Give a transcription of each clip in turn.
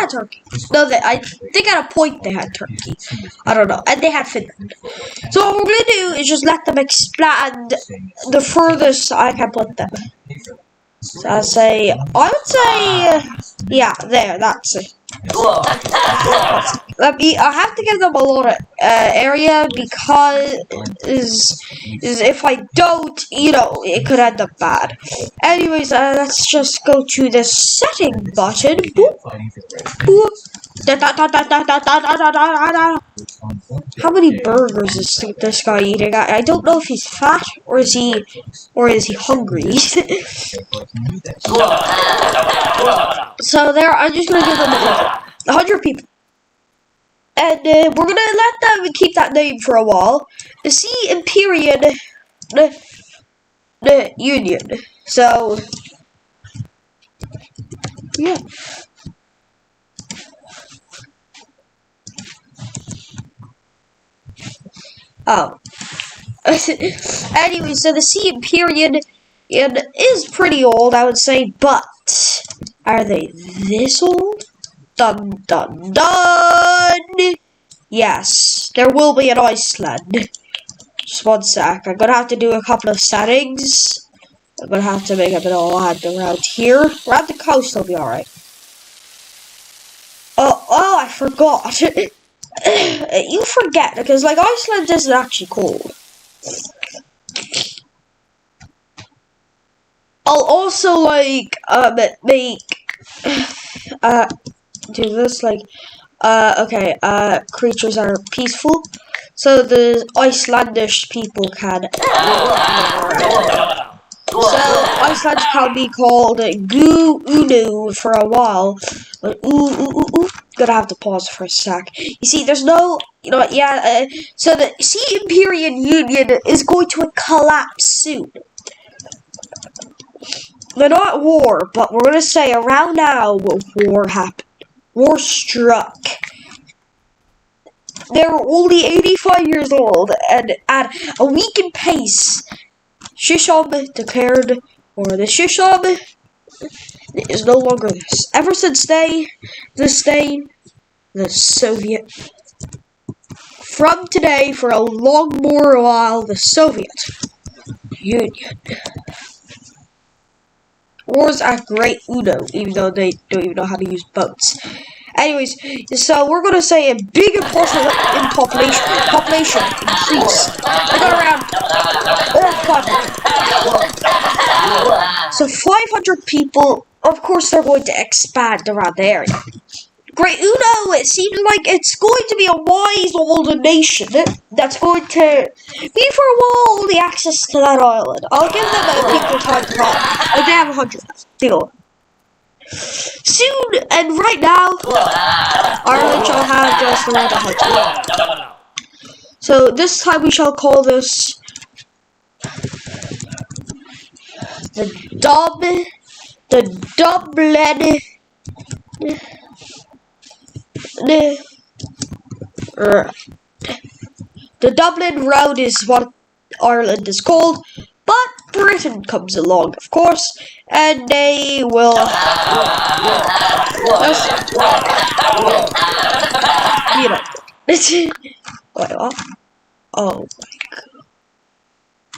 had Turkey. No, I think at a point they had Turkey. I don't know. And they had Finland. So what we're going to do is just let them expand the furthest I can put them. So I would say, yeah, there, that's it. I have to give them a lot of area because if I don't, it could end up bad. Anyways, let's just go to the setting button. Boop. Boop. How many burgers is this guy eating? I don't know if he's fat or is he hungry. So there, I'm just gonna give them 100 people. And we're gonna let them keep that name for a while. The Sea Imperial Union. So yeah. Oh. Anyway, so the Sea Imperial is pretty old, I would say, but are they this old? Dun dun dun! Yes, there will be an Iceland. Just one sec. I'm gonna have to do a couple of settings. I'm gonna have to make a bit of land around here. Around the coast, will be alright. Oh, I forgot. You forget, because, like, Iceland isn't actually cold. I'll also, like, make, do this, like, okay, creatures are peaceful, so the Icelandish people can, so Iceland can be called Unu for a while, but gonna have to pause for a sec. You see, there's no, so the Sea Imperial Union is going to collapse soon. They're not at war, but we're gonna say around now war happened. War struck. They were only 85 years old, and at a weakened pace, Shisham declared, or the Shisham is no longer this. Ever since the Soviet, from today for a long more while, the Soviet Union. Wars at Great Uno, even though they don't even know how to use boats. Anyways, so we're gonna say a big population increase. We got around 500. So 500 people. Of course, they're going to expand around the area. Great Uno, it seems like it's going to be a wise old nation that's going to be for a while only access to that island. I'll give them a people time to run. Like they have 100. Deal. Soon and right now, Ireland shall have just around 100. So this time we shall call this the Dublin. The Dublin Road is what Ireland is called, but Britain comes along, of course, and they will. Wait, what? Oh my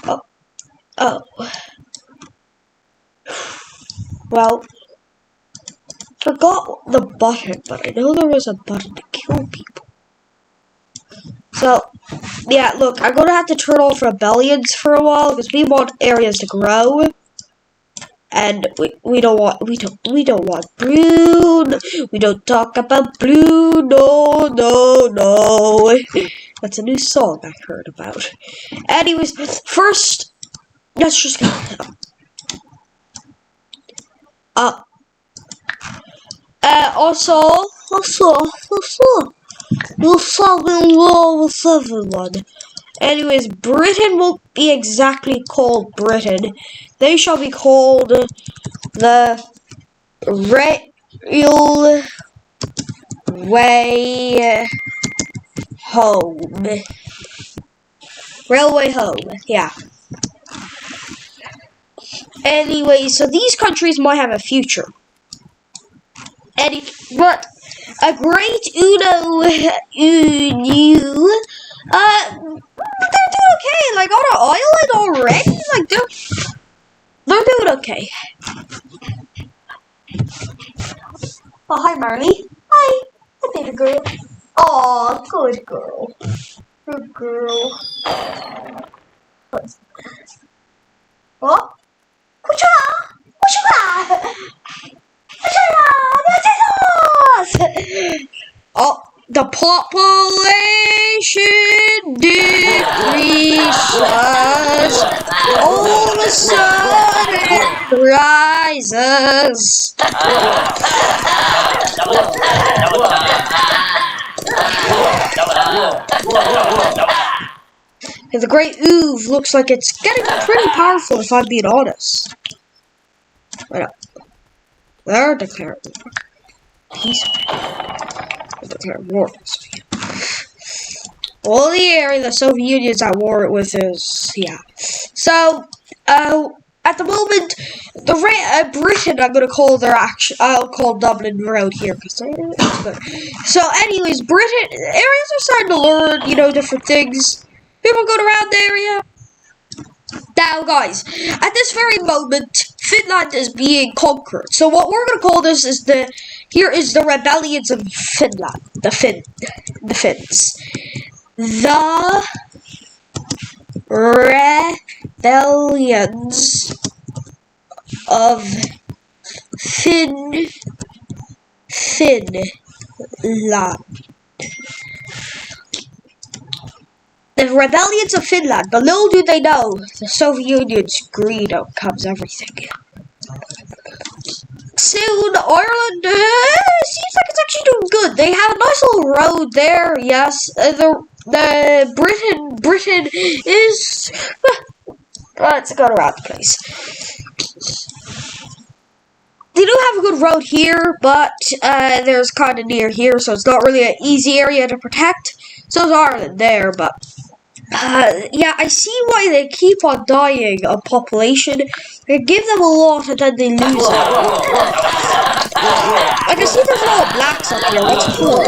god. Oh. Well, forgot the button, but I know there was a button to kill people. So, yeah, look, I'm gonna have to turn off rebellions for a while because we want areas to grow, and we don't want blue. We don't talk about blue. No. That's a new song I heard about. Anyways, first, let's just go. Also, we'll fall in love with everyone. Anyways, Britain won't be exactly called Britain. They shall be called the Railway Home. Railway Home, yeah. Anyway, so these countries might have a future. But a great Uno. They're doing okay. Like on an island already. Like they're doing okay. Oh, hi, Marley. Hi, the baby girl. Oh, good girl. Good girl. What? Oh, the population decreases. All of a sudden it rises. And the Great Oov looks like it's getting pretty powerful, if I'm being honest. Wait up. They're declaring war. Peaceful. They're declaring war. Well, the area the Soviet Union's at war with is, yeah. So, at the moment, Britain, I'm gonna call I'll call Dublin Road here, because so, anyways, areas are starting to learn, different things. People going around the area. Now, guys, at this very moment, Finland is being conquered. So what we're gonna call this is here is the rebellions of Finland. The Finns. The rebellions of Finland. The rebellions of Finland, but little do they know, the Soviet Union's greed outcomes everything. Soon, Ireland seems like it's actually doing good. They have a nice little road there, yes. Britain is... Let's go around the place. They do have a good road here, but there's kind of near here, so it's not really an easy area to protect. So is Ireland there, but... yeah, I see why they keep on dying of population. They give them a lot and then they lose it. Like, I see there's a lot of blacks up here, that's cool.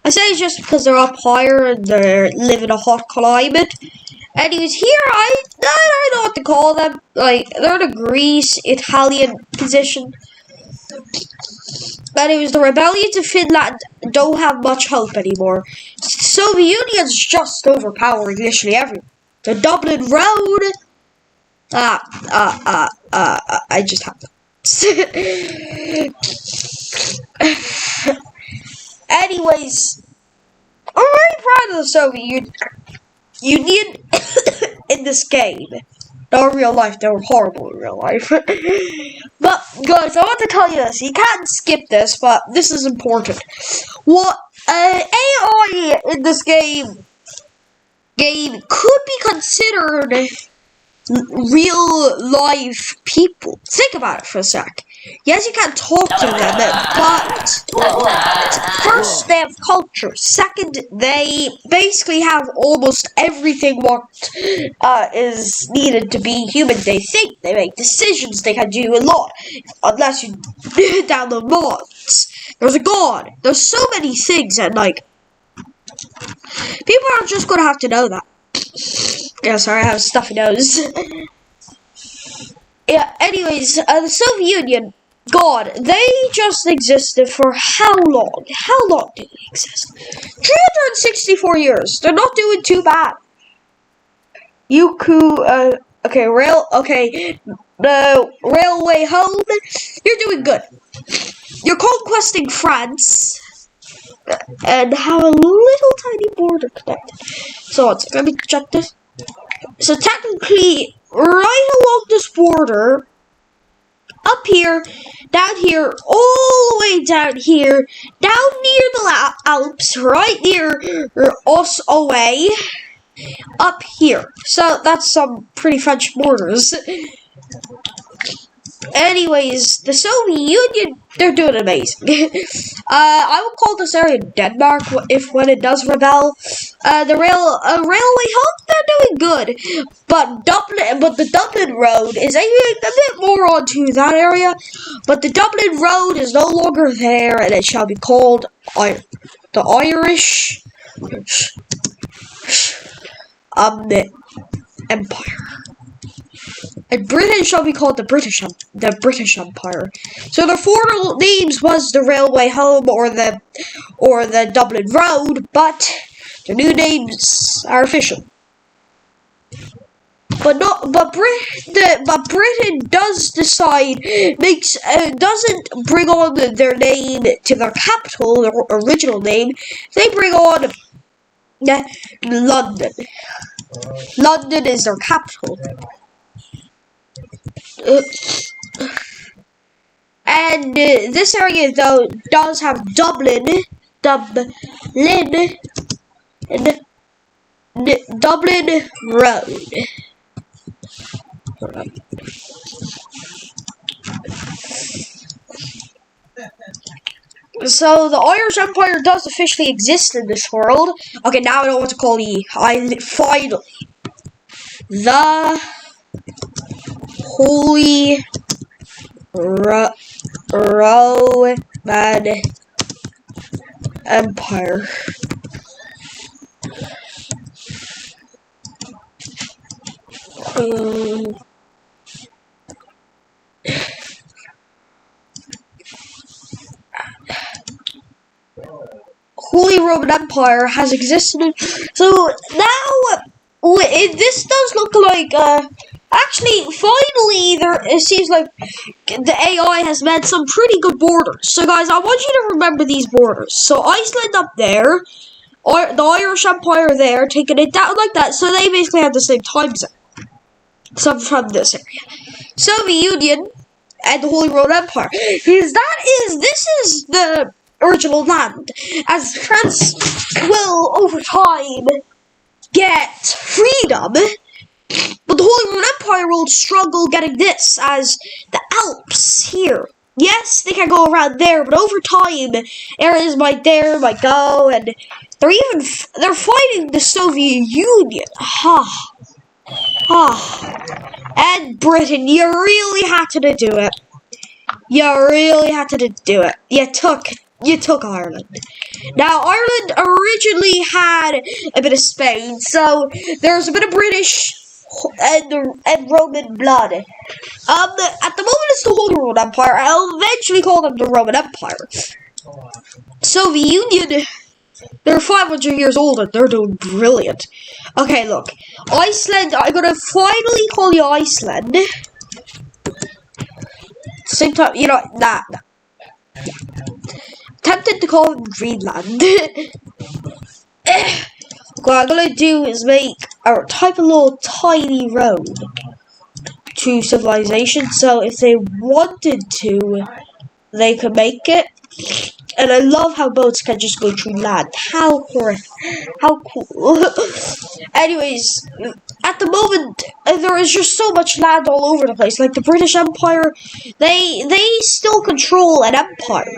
I say it's just because they're up higher and they live in a hot climate. Anyways, here, I don't know what to call them. Like, they're in a Greece-Italian position. Anyways, the rebellions of Finland don't have much hope anymore. The Soviet Union's just overpowering literally everyone. The Dublin Road. I just have to. Anyways, I'm very proud of the Soviet Union in this game. Not in real life, they were horrible in real life. But, guys, I want to tell you this. You can't skip this, but this is important. What AI in this game could be considered real life people. Think about it for a sec. Yes, you can't talk to them, but first, they have culture. Second, they basically have almost everything what is needed to be human. They think, they make decisions, they can do a lot. Unless you download mods. There's a god. There's so many things, and like, people are just gonna have to know that. Yeah, sorry, I have a stuffy nose. Yeah, anyways, the Soviet Union, God, they just existed for how long? How long did they exist? 364 years. They're not doing too bad. The railway home, you're doing good. You're conquesting France and have a little tiny border connected. So let me check this. So technically, right along this border, up here, down here, all the way down here, down near the Alps, right near us away, up here. So that's some pretty French borders. Anyways, the Soviet Union, they're doing amazing. I would call this area Denmark when it does rebel. The railway hub, they're doing good. But the Dublin Road is a bit more onto that area. But the Dublin Road is no longer there, and it shall be called the Irish Empire. And Britain shall be called the British Empire. So the former names was the Railway Home or the Dublin Road, but the new names are official. But Britain does decide doesn't bring on their name to their capital, their original name. They bring on London. London is their capital. And this area though does have Dublin Road. So the Irish Empire does officially exist in this world. Okay, now I know what to call the island. Finally, the Holy Roman Empire. Holy Roman Empire has existed. So now this does look like actually finally it seems like the AI has made some pretty good borders. So guys, I want you to remember these borders. So Iceland up there, or the Irish Empire there, taking it down like that. So they basically have the same time zone. So from this area, Soviet Union and the Holy Roman Empire, because this is the original land, as France will over time get freedom, but the Holy Roman Empire will struggle getting this, as the Alps here. Yes, they can go around there, but over time, areas might go, and they're fighting the Soviet Union. And Britain, you really had to do it. You really had to do it. You took Ireland. Now, Ireland originally had a bit of Spain, so there's a bit of British and Roman blood. At the moment, it's the Holy Roman Empire. I'll eventually call them the Roman Empire. Soviet Union, they're 500 years old and they're doing brilliant. Okay, look. Iceland, I'm gonna finally call you Iceland. Same time, nah. Tempted to call it Greenland. What I'm gonna do is make a type of little tiny road to civilization, so if they wanted to, they could make it. And I love how boats can just go through land. How cool. Anyways, at the moment, there is just so much land all over the place. Like the British Empire, they still control an empire.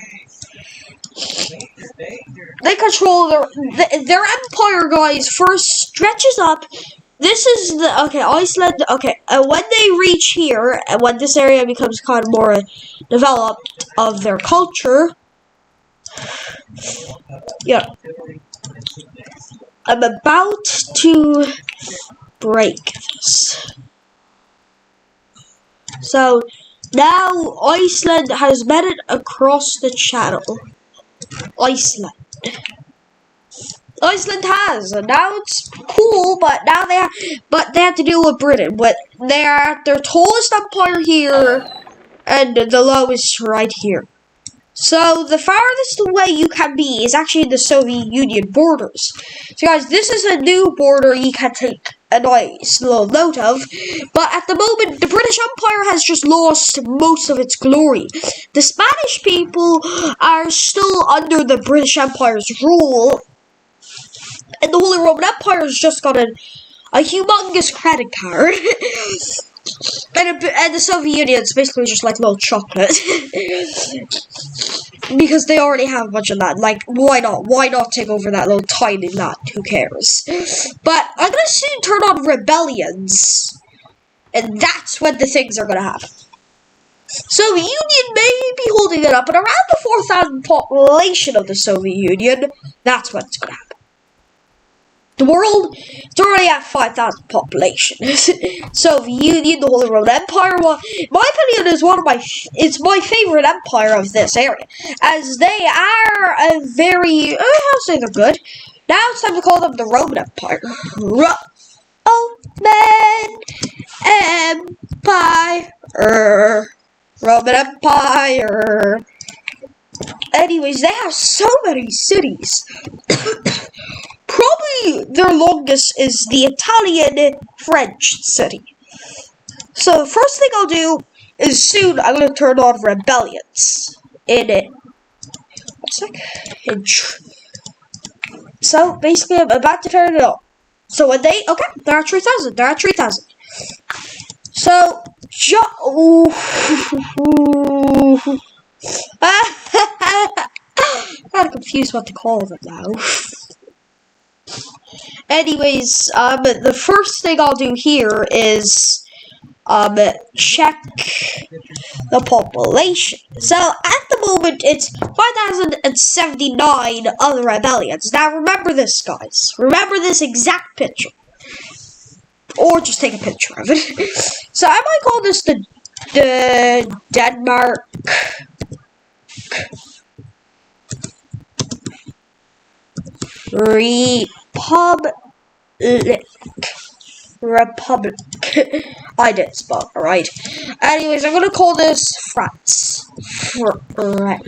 They control their empire, guys. First stretches up. This is Iceland. When they reach here, and when this area becomes kind of more developed of their culture, yeah, I'm about to break this. So now Iceland has made it across the channel. Iceland has, and now it's cool, but now they have to deal with Britain. But they are at their tallest empire here, and the lowest right here. So the farthest away you can be is actually the Soviet Union borders. So guys, this is a new border you can take a nice little note of. But at the moment, the British Empire has just lost most of its glory. The Spanish people are still under the British Empire's rule. And the Holy Roman Empire has just got a humongous credit card. And the Soviet Union is basically just like little chocolate. Because they already have a bunch of land. Like, why not? Why not take over that little tiny land? Who cares? But I'm gonna soon turn on rebellions. And that's when the things are gonna happen. Soviet Union may be holding it up, but around the 4,000 population of the Soviet Union, that's when it's gonna happen. The world, it's already at 5,000 population. Soviet Union, the Holy Roman Empire, well, in my opinion, is it's my favorite empire of this area, as they are a very, I'll say they're good. Now it's time to call them the Roman Empire. Roman Empire. Roman Empire. Anyways, they have so many cities. Probably their longest is the Italian-French city. So the first thing I'll do is soon I'm going to turn on rebellions in it. So basically I'm about to turn it on. So when they're at 3,000. They're at 3,000. So I'm confused what to call them now. Anyways, the first thing I'll do here is check the population. So at the moment it's 5,079 other rebellions. Now remember this, guys. Remember this exact picture. Or just take a picture of it. So I might call this the Denmark Republic. I did spell it right. Anyways, I'm gonna call this France. French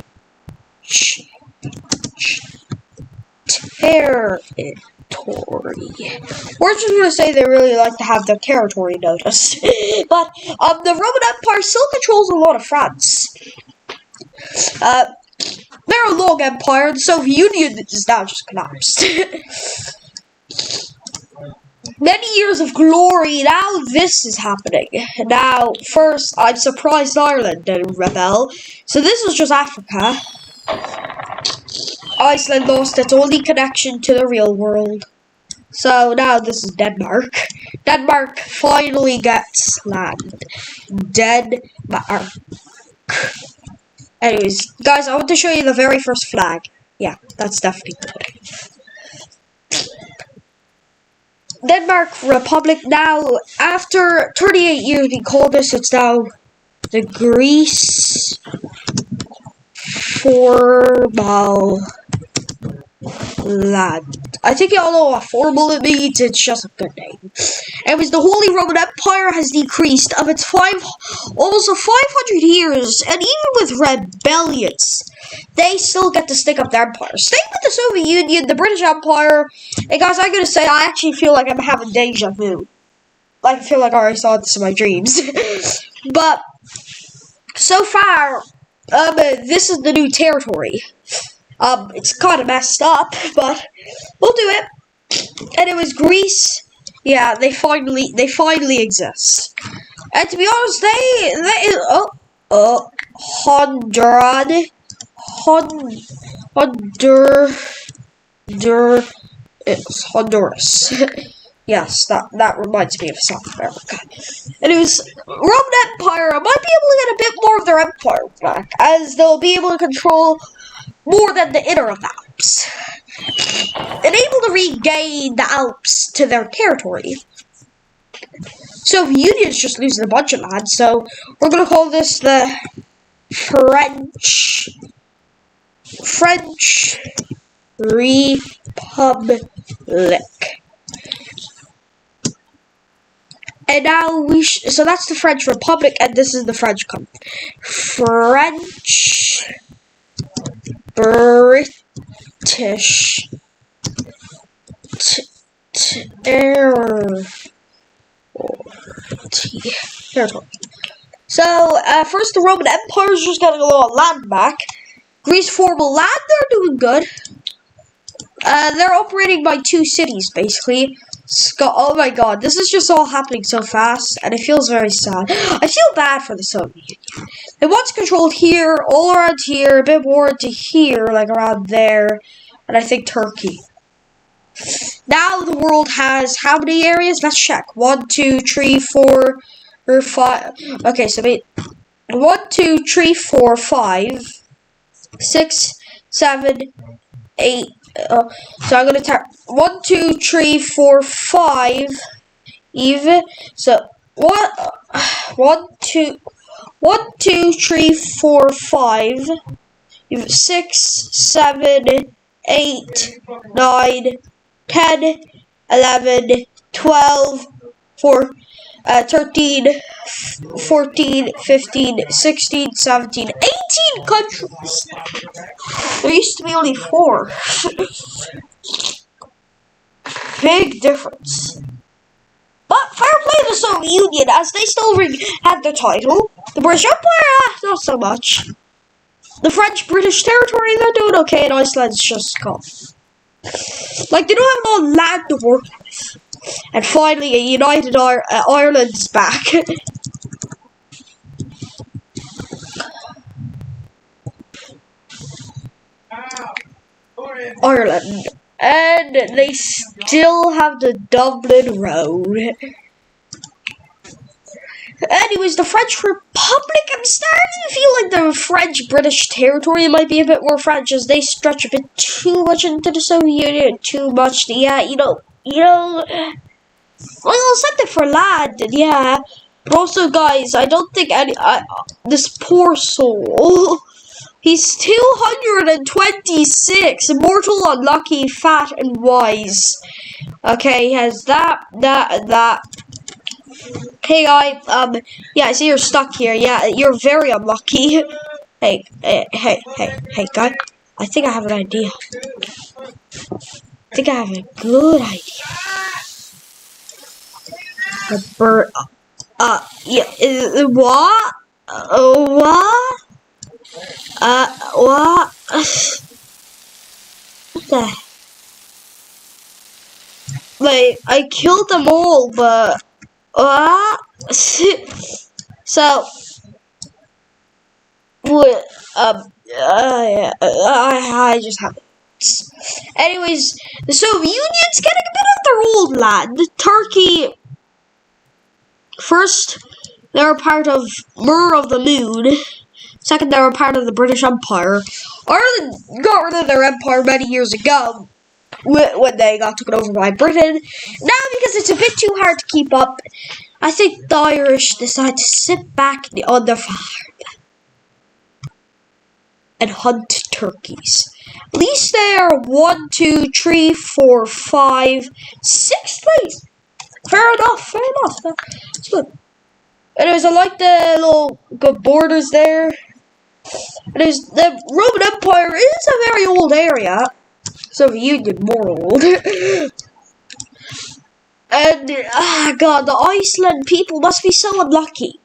territory. We're just gonna say they really like to have their territory noticed. But the Roman Empire still controls a lot of France. They're a long empire. The Soviet Union is now just collapsed. Many years of glory. Now this is happening. Now, first, I'm surprised Ireland didn't rebel. So this was just Africa. Iceland lost its only connection to the real world. So now this is Denmark. Denmark finally gets land. Denmark. Anyways, guys, I want to show you the very first flag. Yeah, that's definitely good. Denmark Republic. Now, after 38 years we call this, it's now the Greece formal land. I think y'all know what formal it means. It's just a good name. Anyways, the Holy Roman Empire has decreased of its almost 500 years, and even with rebellions, they still get to stick up their empire. Same with the Soviet Union, the British Empire. And guys, I'm gonna say I actually feel like I'm having deja vu. Like, I feel like I already saw this in my dreams. But so far, this is the new territory. It's kind of messed up, but we'll do it. And it was Greece. Yeah, they finally exist. And to be honest, Honduras. Yes, that reminds me of South America. And it was Roman Empire. I might be able to get a bit more of their empire back, as they'll be able to control more than the inner of the Alps, and able to regain the Alps to their territory. Soviet Union's just losing a bunch of land, so we're gonna call this the French Republic. And now so that's the French Republic, and this is the French country. British territory. So, first the Roman Empire is just getting a lot of land back. Greece formal land, they're doing good. They're operating by 2 cities, basically. Oh my god, this is just all happening so fast, and it feels very sad. I feel bad for the Soviet Union. It once controlled here, all around here, a bit more into here, like around there, and I think Turkey. Now the world has how many areas? Let's check. 1, 2, 3, 4, or 5. Okay, so wait. 1, 2, 3, 4, 5, 6, 7, 8. So I'm gonna type 1, 2, 3, 4, 5. Even. So what? 1, 2, 3, 4, 5. You have 6, 7, 8, 9, 10, 11, 12, 13, 14, 15, 16, 17, 18 countries. There used to be only 4. Big difference. But fair play to the Soviet Union, as they still had the title. The British Empire, not so much. The French-British territory, they're doing okay, and Iceland's just gone. Like, they don't have a lot of land to work with. And finally, a united Ireland's back. Ireland. And they still have the Dublin Road. Anyways, the French Republic, I'm starting to feel like the French-British territory might be a bit more French, as they stretch a bit too much into the Soviet Union, too much, well, something for land, and yeah. But also, guys, I don't think this poor soul, he's 226, immortal, unlucky, fat, and wise. Okay, he has that. Hey, guy, yeah, I see you're stuck here. Yeah, you're very unlucky. Hey, guy, I think I have an idea. I think I have a good idea. A bird, yeah, what? What? What? What the? Like, I killed them all, but so what? I just have it. Anyways, the Soviet Union's getting a bit of their old land. Turkey, first, they were part of Mir of the Moon. Second, they were part of the British Empire. Ireland got rid of their empire many years ago when they got taken over by Britain. Now, because it's a bit too hard to keep up, I think the Irish decide to sit back on their farm and hunt turkeys. At least they are 1, 2, 3, 4, 5, 6th place. Fair enough. It's good. Anyways, I like the little good borders there. Anyways, the Roman Empire is a very old area. Soviet Union more old. And, God, the Iceland people must be so unlucky.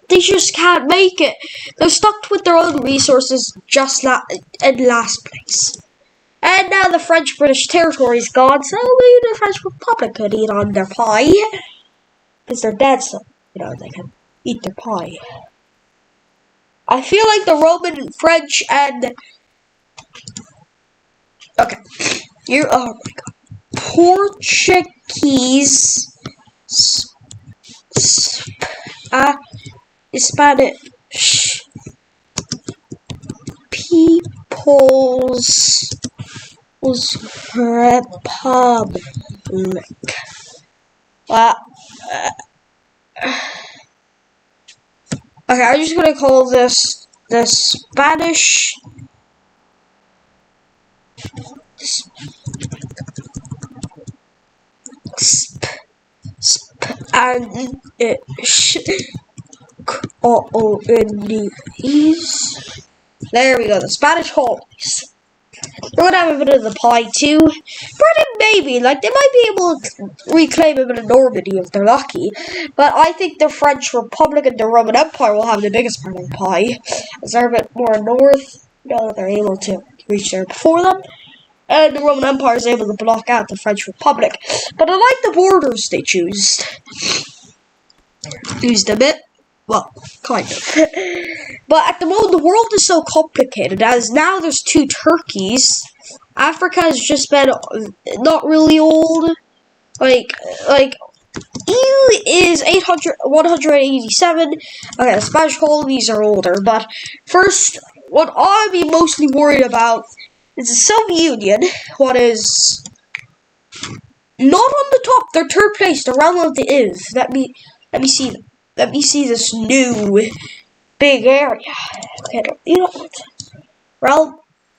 They just can't make it. They're stuck with their own resources just in last place. And now the French-British territory is gone, so maybe the French Republic could eat on their pie. Because they're dead, so, they can eat their pie. I feel like the Roman, French, and... Okay. Oh my god. Portuguese... Spanish People's Republic. Okay, I'm just gonna call this the Spanish colonies. There we go, the Spanish colonies. They're gonna have a bit of the pie too. Britain maybe, they might be able to reclaim a bit of Normandy if they're lucky. But I think the French Republic and the Roman Empire will have the biggest part of the pie. As they're a bit more north, they're able to reach there before them. and the Roman Empire is able to block out the French Republic. But I like the borders they used a bit. Well, kind of. But at the moment, the world is so complicated, as now there's 2 Turkeys. Africa has just been not really old. Like, EU is 187. Okay, the Spanish colonies are older, but first, what I'd be mostly worried about is the Soviet Union, what is not on the top. They're 3rd place, the realm of the IV. Let me see them. Let me see this new big area. Okay, you know what?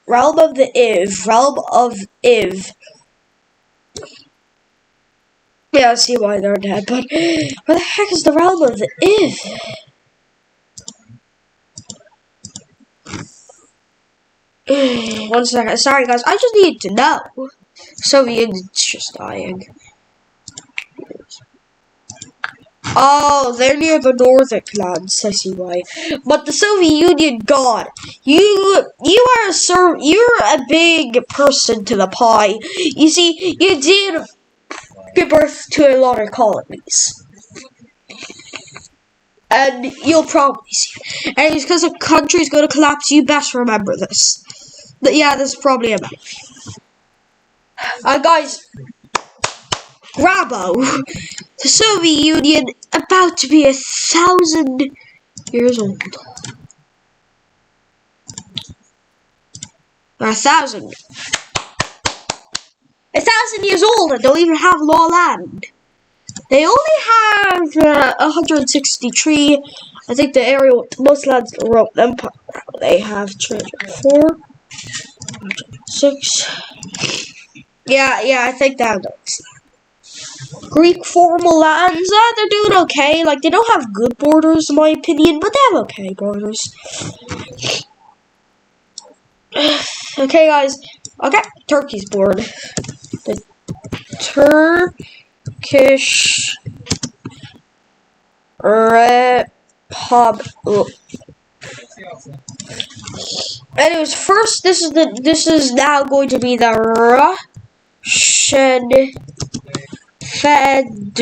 Realm of the IV. Realm of IV. Yeah, I see why they're dead, but where the heck is the realm of the IV? 1 second. Sorry, guys. I just need to know. Soviet Union's just dying. Oh, they're near the northern lands. I see why. But the Soviet Union, God, you're a big person to the pie. You see, you did give birth to a lot of colonies, and you'll probably see it. And it's because the country's going to collapse. You best remember this. But yeah, this is probably a bad. Guys. Bravo! The Soviet Union about to be 1,000 years old. 1,000 years old and don't even have law land. They only have 163. I think the area with most lands in the Roman Empire. They have 304, 106. Yeah, I think that looks. Greek formal lands, they're doing okay. Like, they don't have good borders, in my opinion, but they have okay borders. Okay, guys. Okay, Turkey's board. The Turkish Republic. Anyways, first, this is now going to be the Russian Federation.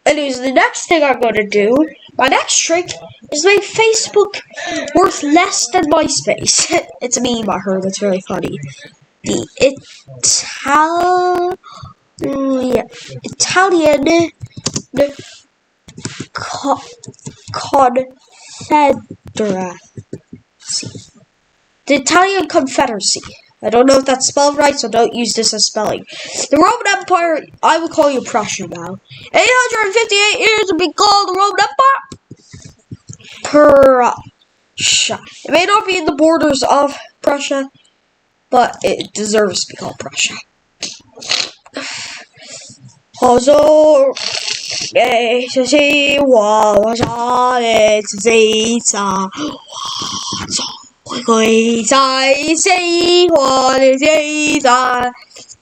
Anyways, the next thing I'm gonna do, my next trick, is make Facebook worth less than MySpace. It's a meme I heard, it's really funny. The Italian Confederacy. The Italian Confederacy. I don't know if that's spelled right, so don't use this as spelling. The Roman Empire, I will call you Prussia now. 858 years to be called the Roman Empire. Prussia. It may not be in the borders of Prussia, but it deserves to be called Prussia. I say what is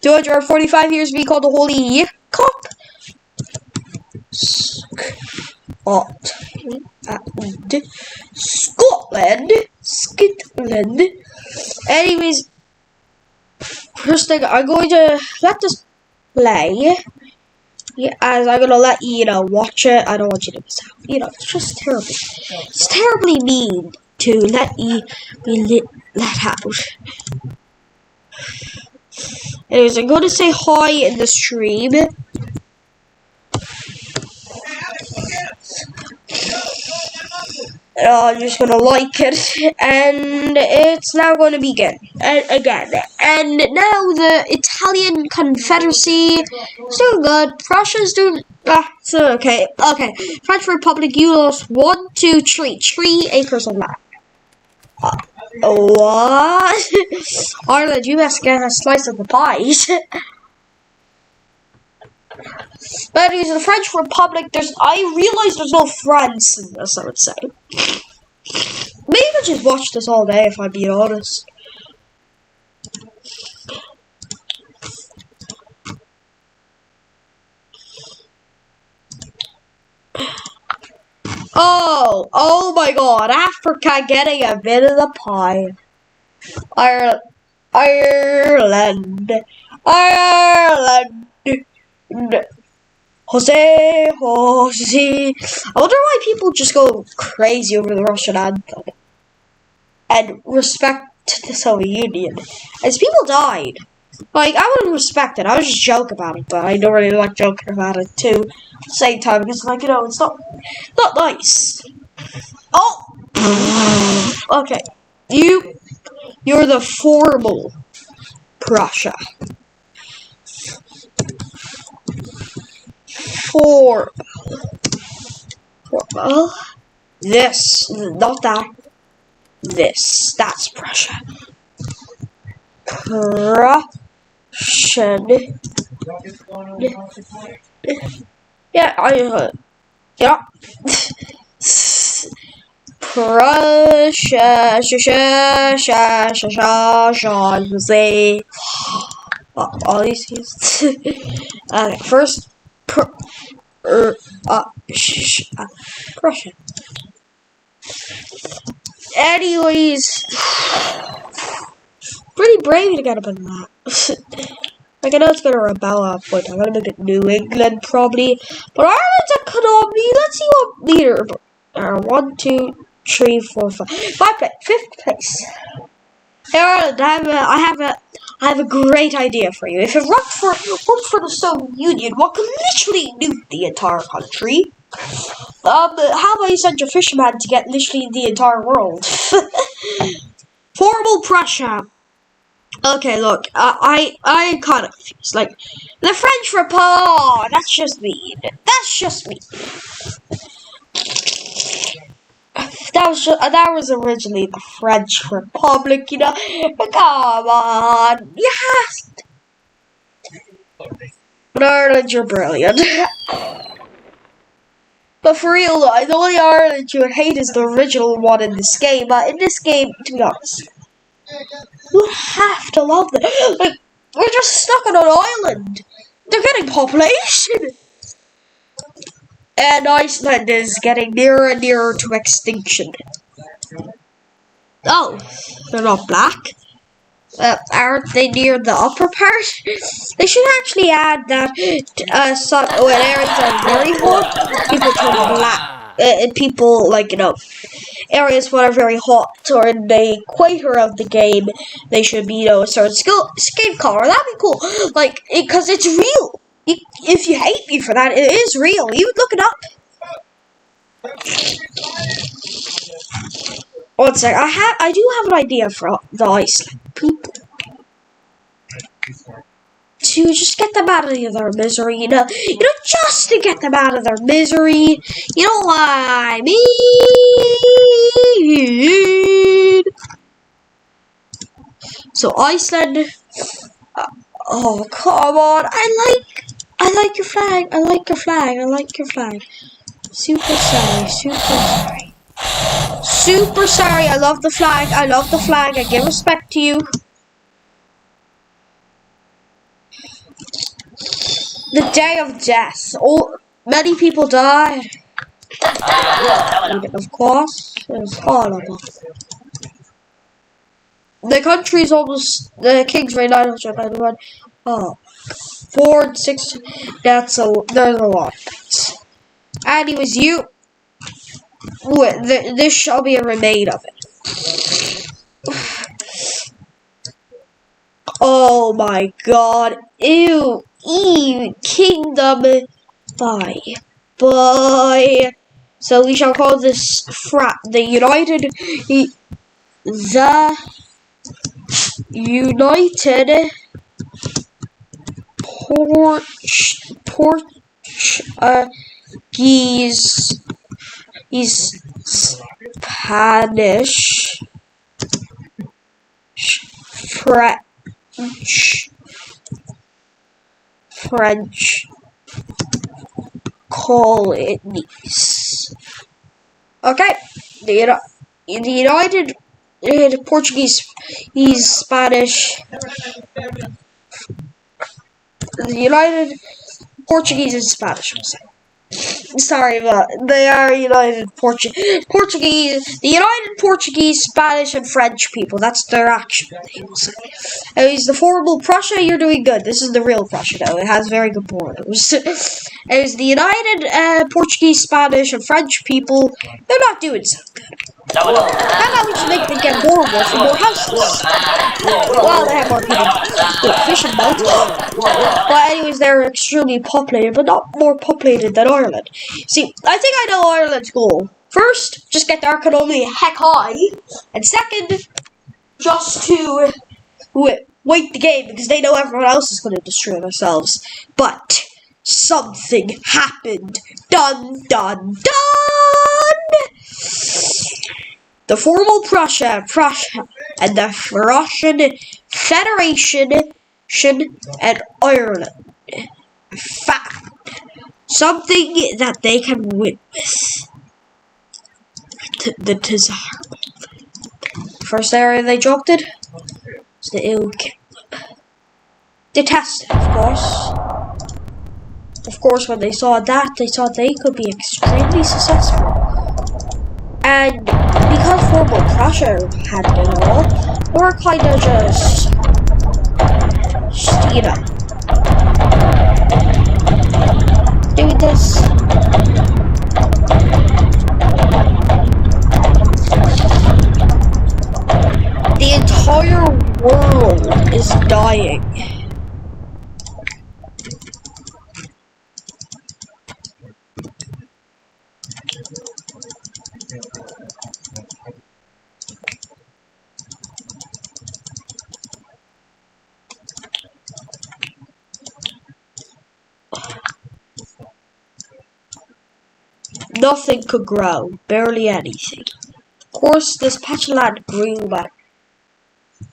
245 years to be called the Holy Cup. Scotland. Anyways, first thing, I'm going to let this play. Yeah, as I'm gonna let you, watch it. I don't want you to miss out. It's just terrible. It's terribly mean to let you be let out. Anyways, I'm going to say hi in the stream. I'm just going to like it. And it's now going to begin. Again. And now the Italian Confederacy is doing good. Prussia's doing... it's okay. Okay. French Republic, you lost 1, 2, 3 acres of land. What? Ireland, you must get a slice of the pie. But anyways, the French Republic, I realize there's no France in this, I would say. Maybe I just watch this all day, if I'm being honest. Oh my God! Africa getting a bit of the pie. Ireland. Jose. I wonder why people just go crazy over the Russian anthem and respect the Soviet Union. As people died. Like, I wouldn't respect it. I would just joke about it, but I don't really like joking about it too. At the same time, because, like, it's not nice. Oh! Okay. You're the formal Prussia. Formal. This. Not that. This. That's Prussia. Prussian. Yeah, yeah. Prussia, Jose. All these things. Okay, first, Prussia. Anyways, pretty brave to get up in that. Like, I know it's gonna rebel at a point. I'm gonna make it New England probably, but Ireland's economy. Let's see what leader. 1, 2, 3, 4, 5. 5th place. Ireland, I have a great idea for you. If it worked for the Soviet Union, what could literally nuke the entire country? How about you send your fisherman to get literally the entire world? Formal Prussia. Okay, look, I kind of confused. Like, the French Republic. That's just mean. That's just mean. That was originally the French Republic, you know. Come on, yes. But Ireland, you're brilliant. But for real, though, the only Ireland you would hate is the original one in this game. In this game, to be honest, you have to love them. Like, we're just stuck on an island. They're getting population. And Iceland is getting nearer and nearer to extinction. Oh, they're not black. Aren't they near the upper part? They should actually add that when areas are very hot, people turn black. People, like, you know, areas that are very hot or in the equator of the game, they should be, you know, a certain skin color. That'd be cool. Like, because it's real. If you hate me for that, it is real. You would look it up. One sec. I do have an idea for the Iceland people. To just get them out of their misery, you know, just to get them out of their misery. You know what I mean? So Iceland. Oh, come on! I like your flag. I like your flag. I like your flag. Super sorry. Super sorry. Super sorry. I love the flag. I love the flag. I give respect to you. The day of death. Oh, many people died. Of course, it's horrible. The country is almost the king's reign 991. Oh, 4, 6. There's a lot of things. And it was you. This shall be a remain of it. Oh my God! Ew! Kingdom. Bye. So we shall call this the United Portuguese Spanish French colonies. Okay, the United Portuguese, Spanish. The United Portuguese and Spanish. Sorry, but they are United Portuguese. The United Portuguese, Spanish, and French people. That's their actual names. Anyways, the formal Prussia, you're doing good. This is the real Prussia, though. It has very good borders. Anyways, the United Portuguese, Spanish, and French people, they're not doing so good. How about we should make them get more wood for more houses? Well, they have more people with fishing boats. But anyways, they're extremely populated, but not more populated than Ireland. See, I think I know Ireland's goal. First, just get their economy heck high. And second, just to wait the game, because they know everyone else is going to destroy themselves. But something happened. Dun, dun, dun! The formal Prussia, and the Russian Federation and Ireland found something that they can win with. The Tsar. First area they dropped it was the ill kingdom. They tested, of course. Of course, when they saw that, they thought they could be extremely successful. And because formal Prussia had it all, they were kind of just doing this. The entire world is dying. Nothing could grow, barely anything. Of course, this patch of land grew, but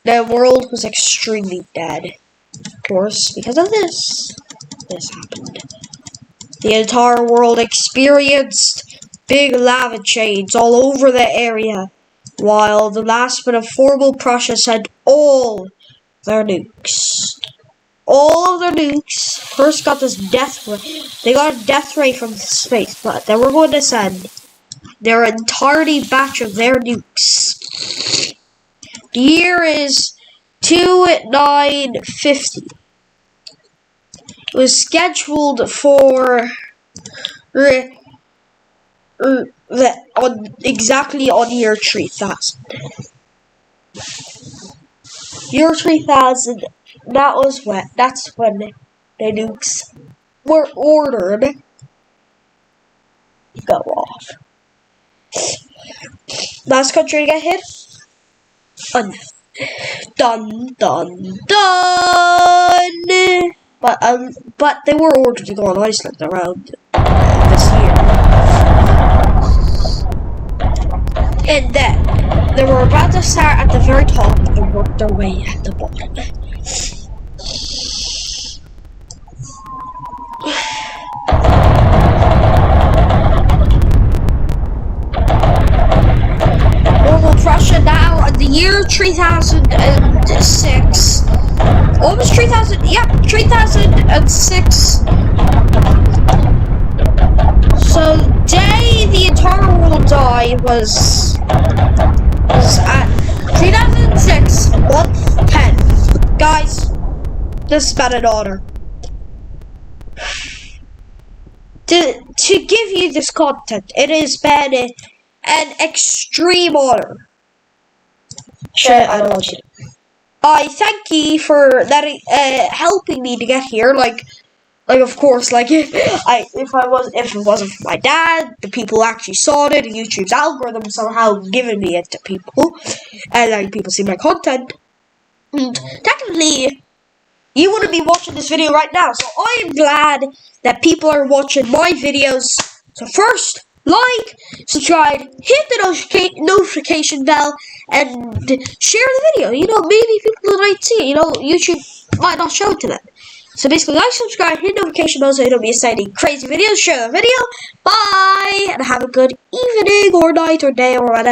the world was extremely dead. Of course, because of this happened. The entire world experienced big lava chains all over the area, while the last bit of formal Prussia sent all their nukes. All of their nukes first got this death ray. They got a death ray from space, but they were going to send their entirety batch of their nukes. The year is 2950. It was scheduled for exactly on year 3000. Year 3000. That's when the nukes were ordered to go off. Last country to get hit? Dun dun dun. But they were ordered to go on Iceland around this year. And then they were about to start at the very top and work their way at the bottom. Formal Prussia now in the year 3006. Almost 3000, yeah, 3006. So the day the entire world died was at 3006, month 10. Guys, this is bad in order. To give you this content, it has been an extreme honor. I don't want you to. I thank you for letting, helping me to get here. Like of course, like if it wasn't for my dad, the people who actually saw it, and YouTube's algorithm somehow giving me it to people, and like people see my content. And technically, you wouldn't be watching this video right now. So I am glad that people are watching my videos. So first, like, subscribe, hit the notification bell, and share the video. You know, maybe people might see it. You know, YouTube might not show it to them. So basically, like, subscribe, hit notification bell so you don't miss any crazy videos. Share the video. Bye, and have a good evening or night or day or whatever.